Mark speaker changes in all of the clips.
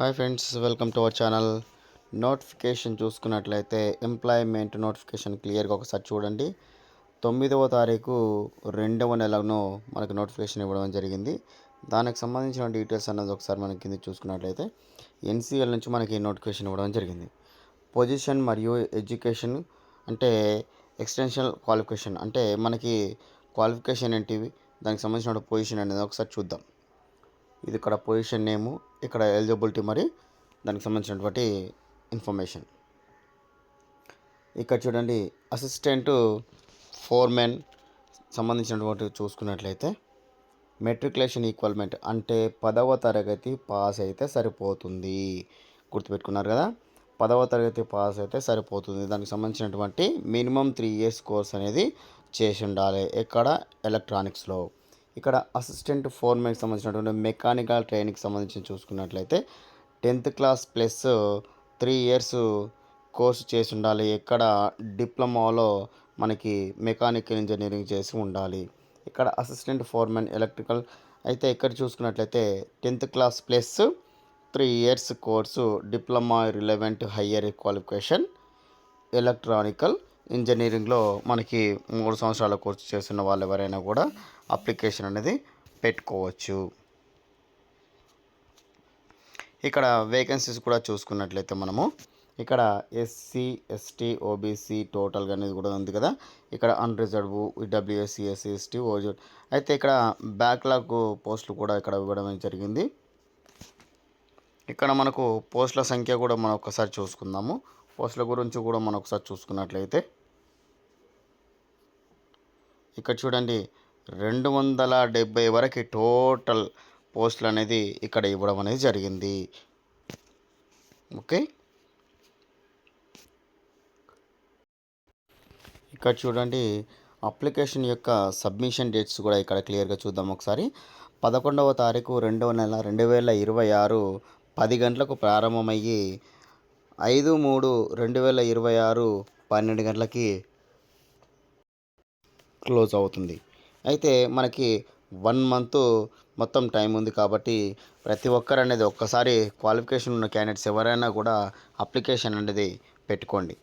Speaker 1: Hi friends, welcome to our channel. Notification చూసుకున్నట్లయితే employment notification క్లియర్గా ఒకసారి చూడండి. 9వ తారీఖు 2వ నెలను మనకు నోటిఫికేషన్ ఇవ్వడం జరిగింది. దానికి సంబంధించిన డీటెయిల్స్ అన్నది ఒకసారి మనకి కింద చూసుకున్నట్లయితే ఎన్సీఎల్ నుంచి మనకి నోటిఫికేషన్ ఇవ్వడం జరిగింది. పొజిషన్ మరియు ఎడ్యుకేషన్ అంటే ఎక్స్టెన్షన్ క్వాలిఫికేషన్ అంటే మనకి క్వాలిఫికేషన్ ఏంటివి, దానికి సంబంధించిన పొజిషన్ అనేది ఒకసారి చూద్దాం. ఇది ఇక్కడ పొజిషన్ నేము, ఇక్కడ ఎలిజిబిలిటీ మరి దానికి సంబంధించినటువంటి ఇన్ఫర్మేషన్. ఇక్కడ చూడండి, అసిస్టెంట్ ఫోర్మెన్ సంబంధించినటువంటి చూసుకున్నట్లయితే మెట్రికులేషన్ ఈక్వల్మెంట్ అంటే 10వ తరగతి పాస్ అయితే సరిపోతుంది. గుర్తుపెట్టుకున్నారు కదా, 10వ తరగతి పాస్ అయితే సరిపోతుంది. దానికి సంబంధించినటువంటి మినిమం 3 years కోర్స్ అనేది చేసి ఉండాలి. ఎక్కడ? ఎలక్ట్రానిక్స్లో. ఇక్కడ అసిస్టెంట్ ఫోర్మెన్కి సంబంధించినటువంటి మెకానికల్ ట్రైనింగ్కి సంబంధించి చూసుకున్నట్లయితే 10th class plus 3 years course చేసి ఉండాలి. ఎక్కడ? డిప్లొమాలో మనకి మెకానికల్ ఇంజనీరింగ్ చేసి ఉండాలి. ఇక్కడ అసిస్టెంట్ ఫోర్మెన్ ఎలక్ట్రికల్ అయితే ఇక్కడ చూసుకున్నట్లయితే 10th class plus 3 years course, diploma relevant higher qualification electronical ఇంజనీరింగ్లో మనకి 3 సంవత్సరాల కోర్సు చేస్తున్న వాళ్ళు ఎవరైనా కూడా అప్లికేషన్ అనేది పెట్టుకోవచ్చు. ఇక్కడ వేకెన్సీస్ కూడా చూసుకున్నట్లయితే మనము ఇక్కడ ఎస్సీ, ఎస్టీ, ఓబీసీ టోటల్గా అనేది కూడా ఉంది కదా. ఇక్కడ అన్రిజర్వ్, ఈడబ్ల్యూఎస్సీ, ఎస్సీ, ఎస్టీ, ఓజెడ్ అయితే ఇక్కడ బ్యాక్లాగ్ పోస్టులు కూడా ఇక్కడ ఇవ్వడం జరిగింది. ఇక్కడ మనకు పోస్టుల సంఖ్య కూడా మనం ఒకసారి చూసుకుందాము. పోస్టుల గురించి కూడా మనం ఒకసారి చూసుకున్నట్లయితే ఇక్కడ చూడండి, 270 వరకు టోటల్ పోస్టులు అనేది ఇక్కడ ఇవ్వడం అనేది జరిగింది. ఓకే, ఇక్కడ చూడండి, అప్లికేషన్ యొక్క సబ్మిషన్ డేట్స్ కూడా ఇక్కడ క్లియర్గా చూద్దాం ఒకసారి. 11వ తారీఖు 2వ నెల 2026 10 గంటలకు ప్రారంభమయ్యి 5/3/2026 12 గంటలకి క్లోజ్ అవుతుంది. అయితే మనకి 1 month మొత్తం టైం ఉంది కాబట్టి ప్రతి ఒక్కరు అనేది ఒక్కసారి క్వాలిఫికేషన్ ఉన్న క్యాండిడేట్స్ ఎవరైనా కూడా అప్లికేషన్ అనేది పెట్టుకోండి.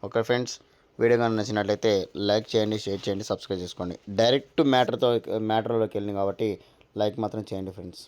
Speaker 1: ఓకే ఫ్రెండ్స్, వీడియో కానీ నచ్చినట్లయితే లైక్ చేయండి, షేర్ చేయండి, సబ్స్క్రైబ్ చేసుకోండి. డైరెక్ట్ మ్యాటర్లోకి వెళ్ళింది కాబట్టి లైక్ మాత్రం చేయండి ఫ్రెండ్స్.